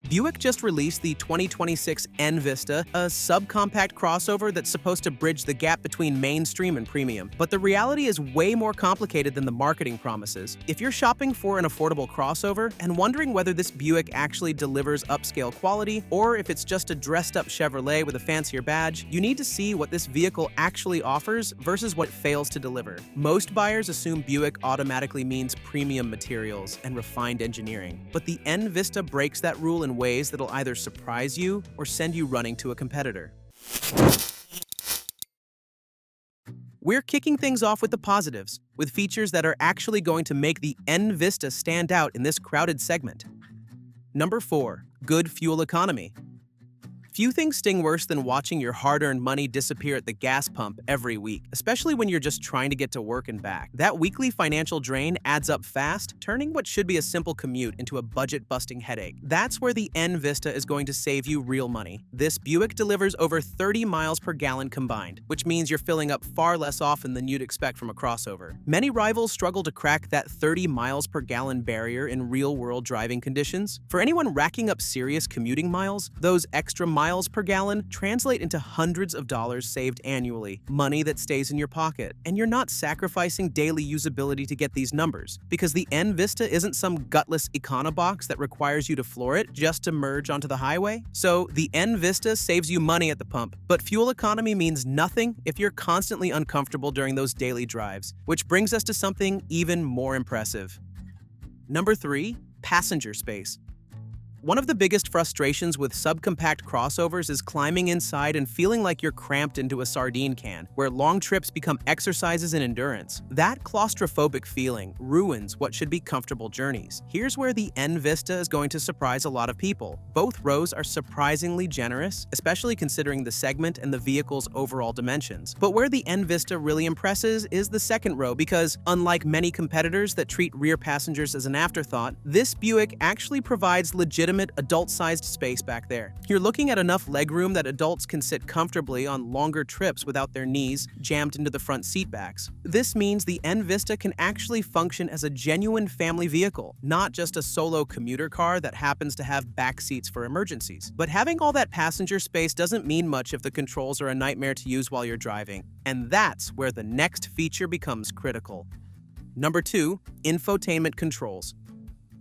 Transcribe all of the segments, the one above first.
Buick just released the 2026 Envista, a subcompact crossover that's supposed to bridge the gap between mainstream and premium. But the reality is way more complicated than the marketing promises. If you're shopping for an affordable crossover and wondering whether this Buick actually delivers upscale quality, or if it's just a dressed-up Chevrolet with a fancier badge, you need to see what this vehicle actually offers versus what it fails to deliver. Most buyers assume Buick automatically means premium materials and refined engineering, but the Envista breaks that rule in ways that'll either surprise you or send you running to a competitor. We're kicking things off with the positives, with features that are actually going to make the Envista stand out in this crowded segment. Number 4. Good fuel economy. Few things sting worse than watching your hard-earned money disappear at the gas pump every week, especially when you're just trying to get to work and back. That weekly financial drain adds up fast, turning what should be a simple commute into a budget-busting headache. That's where the Envista is going to save you real money. This Buick delivers over 30 miles per gallon combined, which means you're filling up far less often than you'd expect from a crossover. Many rivals struggle to crack that 30 miles per gallon barrier in real-world driving conditions. For anyone racking up serious commuting miles, those extra miles per gallon translate into hundreds of dollars saved annually, money that stays in your pocket. And you're not sacrificing daily usability to get these numbers, because the Envista isn't some gutless econobox that requires you to floor it just to merge onto the highway. So the Envista saves you money at the pump, but fuel economy means nothing if you're constantly uncomfortable during those daily drives, which brings us to something even more impressive. Number 3. Passenger space. One of the biggest frustrations with subcompact crossovers is climbing inside and feeling like you're cramped into a sardine can, where long trips become exercises in endurance. That claustrophobic feeling ruins what should be comfortable journeys. Here's where the Envista is going to surprise a lot of people. Both rows are surprisingly generous, especially considering the segment and the vehicle's overall dimensions. But where the Envista really impresses is the second row, because unlike many competitors that treat rear passengers as an afterthought, this Buick actually provides legitimate adult-sized space back there. You're looking at enough legroom that adults can sit comfortably on longer trips without their knees jammed into the front seat backs. This means the Envista can actually function as a genuine family vehicle, not just a solo commuter car that happens to have back seats for emergencies. But having all that passenger space doesn't mean much if the controls are a nightmare to use while you're driving. And that's where the next feature becomes critical. Number 2. Infotainment controls.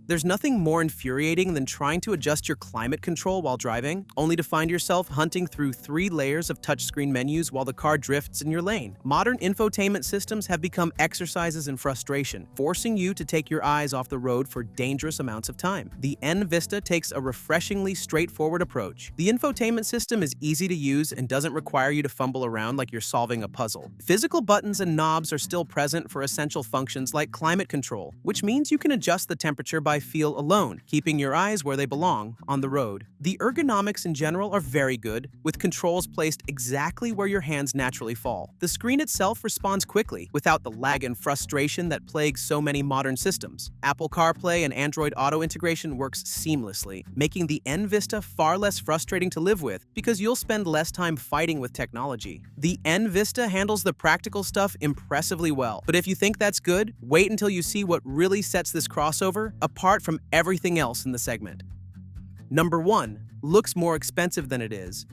There's nothing more infuriating than trying to adjust your climate control while driving, only to find yourself hunting through 3 layers of touchscreen menus while the car drifts in your lane. Modern infotainment systems have become exercises in frustration, forcing you to take your eyes off the road for dangerous amounts of time. The Envista takes a refreshingly straightforward approach. The infotainment system is easy to use and doesn't require you to fumble around like you're solving a puzzle. Physical buttons and knobs are still present for essential functions like climate control, which means you can adjust the temperature by feel alone, keeping your eyes where they belong, on the road. The ergonomics in general are very good, with controls placed exactly where your hands naturally fall. The screen itself responds quickly, without the lag and frustration that plagues so many modern systems. Apple CarPlay and Android Auto integration works seamlessly, making the Envista far less frustrating to live with, because you'll spend less time fighting with technology. The Envista handles the practical stuff impressively well, but if you think that's good, wait until you see what really sets this crossover apart from everything else in the segment. Number 1. Looks more expensive than it is.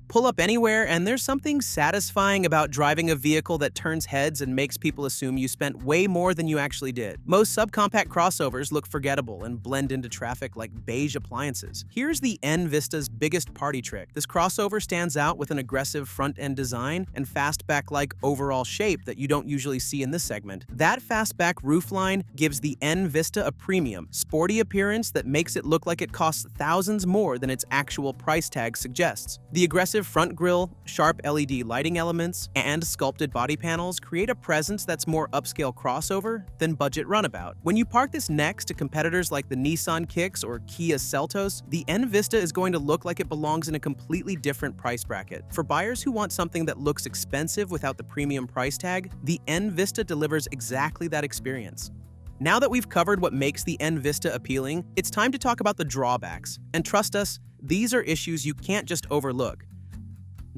Pull up anywhere, and there's something satisfying about driving a vehicle that turns heads and makes people assume you spent way more than you actually did. Most subcompact crossovers look forgettable and blend into traffic like beige appliances. Here's the Envista's biggest party trick. This crossover stands out with an aggressive front-end design and fastback-like overall shape that you don't usually see in this segment. That fastback roofline gives the Envista a premium, sporty appearance that makes it look like it costs thousands more than its actual price tag suggests. The aggressive front grille, sharp LED lighting elements, and sculpted body panels create a presence that's more upscale crossover than budget runabout. When you park this next to competitors like the Nissan Kicks or Kia Seltos, the Envista is going to look like it belongs in a completely different price bracket. For buyers who want something that looks expensive without the premium price tag, the Envista delivers exactly that experience. Now that we've covered what makes the Envista appealing, it's time to talk about the drawbacks. And trust us, these are issues you can't just overlook.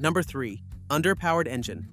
Number 3. Underpowered engine.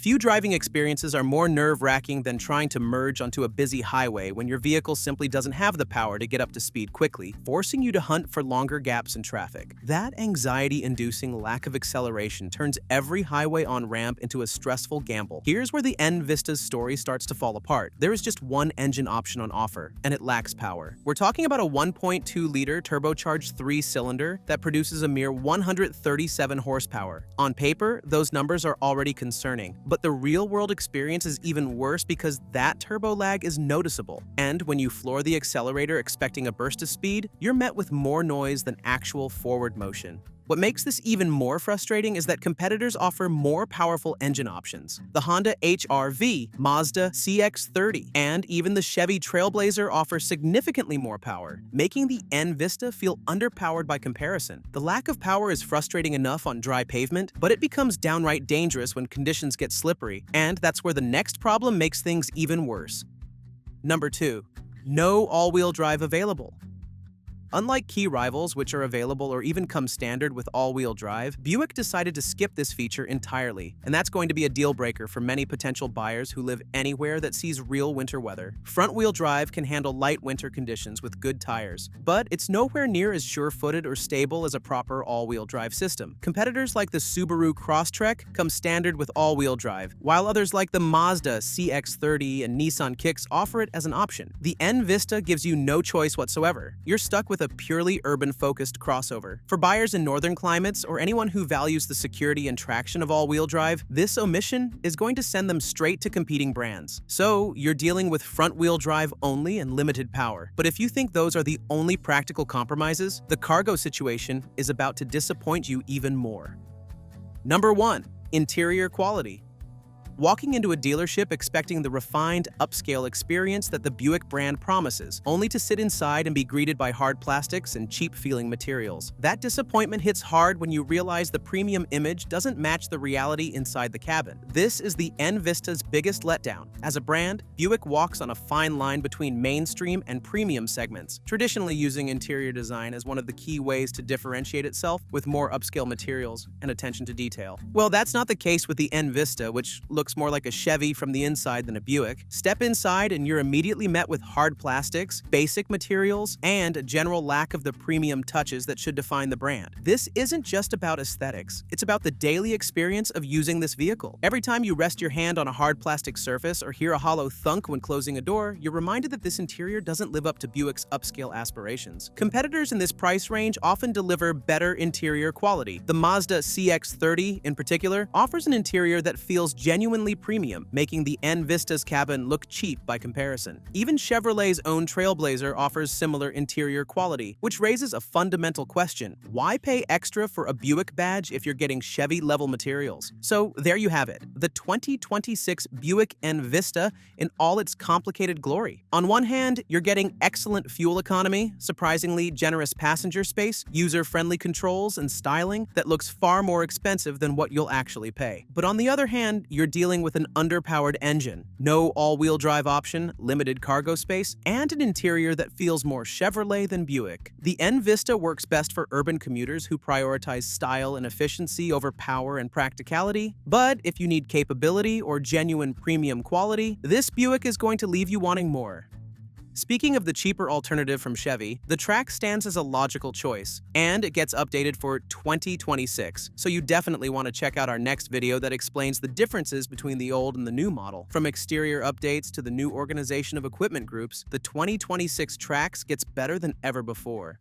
Few driving experiences are more nerve-wracking than trying to merge onto a busy highway when your vehicle simply doesn't have the power to get up to speed quickly, forcing you to hunt for longer gaps in traffic. That anxiety-inducing lack of acceleration turns every highway on-ramp into a stressful gamble. Here's where the Envista's story starts to fall apart. There is just one engine option on offer, and it lacks power. We're talking about a 1.2-liter turbocharged 3-cylinder that produces a mere 137 horsepower. On paper, those numbers are already concerning, but the real-world experience is even worse because that turbo lag is noticeable. And when you floor the accelerator expecting a burst of speed, you're met with more noise than actual forward motion. What makes this even more frustrating is that competitors offer more powerful engine options. The Honda HR-V, Mazda CX-30, and even the Chevy Trailblazer offer significantly more power, making the Envista feel underpowered by comparison. The lack of power is frustrating enough on dry pavement, but it becomes downright dangerous when conditions get slippery, and that's where the next problem makes things even worse. Number 2. No all-wheel drive available. Unlike key rivals, which are available or even come standard with all-wheel drive, Buick decided to skip this feature entirely, and that's going to be a deal-breaker for many potential buyers who live anywhere that sees real winter weather. Front-wheel drive can handle light winter conditions with good tires, but it's nowhere near as sure-footed or stable as a proper all-wheel drive system. Competitors like the Subaru Crosstrek come standard with all-wheel drive, while others like the Mazda CX-30 and Nissan Kicks offer it as an option. The Envista gives you no choice whatsoever. You're stuck with a purely urban-focused crossover. For buyers in northern climates or anyone who values the security and traction of all-wheel drive, this omission is going to send them straight to competing brands. So you're dealing with front-wheel drive only and limited power. But if you think those are the only practical compromises, the cargo situation is about to disappoint you even more. Number 1. Interior quality. Walking into a dealership expecting the refined, upscale experience that the Buick brand promises, only to sit inside and be greeted by hard plastics and cheap-feeling materials. That disappointment hits hard when you realize the premium image doesn't match the reality inside the cabin. This is the Envista's biggest letdown. As a brand, Buick walks on a fine line between mainstream and premium segments, traditionally using interior design as one of the key ways to differentiate itself with more upscale materials and attention to detail. Well, that's not the case with the Envista, which looks more like a Chevy from the inside than a Buick. Step inside and you're immediately met with hard plastics, basic materials, and a general lack of the premium touches that should define the brand. This isn't just about aesthetics, it's about the daily experience of using this vehicle. Every time you rest your hand on a hard plastic surface or hear a hollow thunk when closing a door, you're reminded that this interior doesn't live up to Buick's upscale aspirations. Competitors in this price range often deliver better interior quality. The Mazda CX-30, in particular, offers an interior that feels genuinely premium, making the Envista's cabin look cheap by comparison. Even Chevrolet's own Trailblazer offers similar interior quality, which raises a fundamental question: why pay extra for a Buick badge if you're getting Chevy-level materials? So there you have it, the 2026 Buick Envista in all its complicated glory. On one hand, you're getting excellent fuel economy, surprisingly generous passenger space, user-friendly controls, and styling that looks far more expensive than what you'll actually pay. But on the other hand, you're dealing with an underpowered engine, no all-wheel drive option, limited cargo space, and an interior that feels more Chevrolet than Buick. The Envista works best for urban commuters who prioritize style and efficiency over power and practicality, but if you need capability or genuine premium quality, this Buick is going to leave you wanting more. Speaking of the cheaper alternative from Chevy, the Trax stands as a logical choice, and it gets updated for 2026, so you definitely want to check out our next video that explains the differences between the old and the new model. From exterior updates to the new organization of equipment groups, the 2026 Trax gets better than ever before.